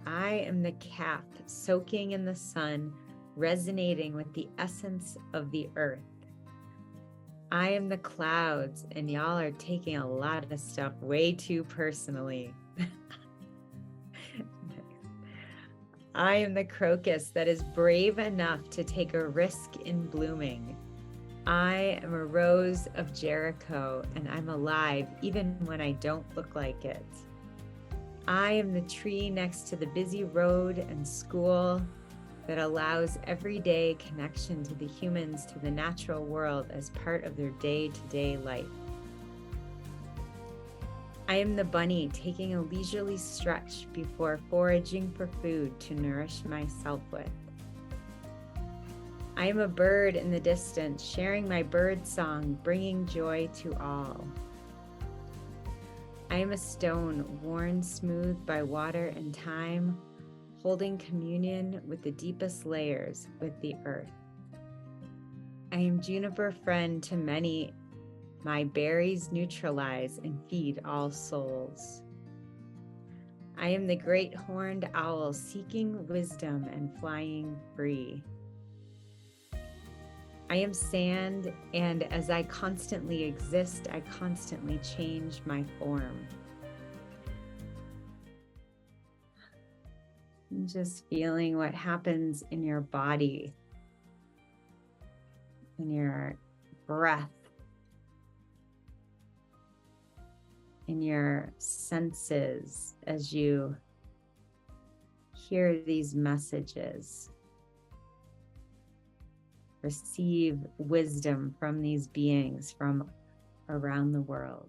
I am the calf soaking in the sun, resonating with the essence of the earth. I am the clouds, and y'all are taking a lot of stuff way too personally. I am the crocus that is brave enough to take a risk in blooming. I am a rose of Jericho, and I'm alive even when I don't look like it. I am the tree next to the busy road and school that allows everyday connection to the humans, to the natural world as part of their day-to-day life. I am the bunny taking a leisurely stretch before foraging for food to nourish myself with. I am a bird in the distance, sharing my bird song, bringing joy to all. I am a stone worn smooth by water and time, holding communion with the deepest layers with the earth. I am juniper friend to many. My berries neutralize and feed all souls. I am the great horned owl seeking wisdom and flying free. I am sand, and as I constantly exist, I constantly change my form. And just feeling what happens in your body, in your breath, in your senses as you hear these messages. Receive wisdom from these beings from around the world.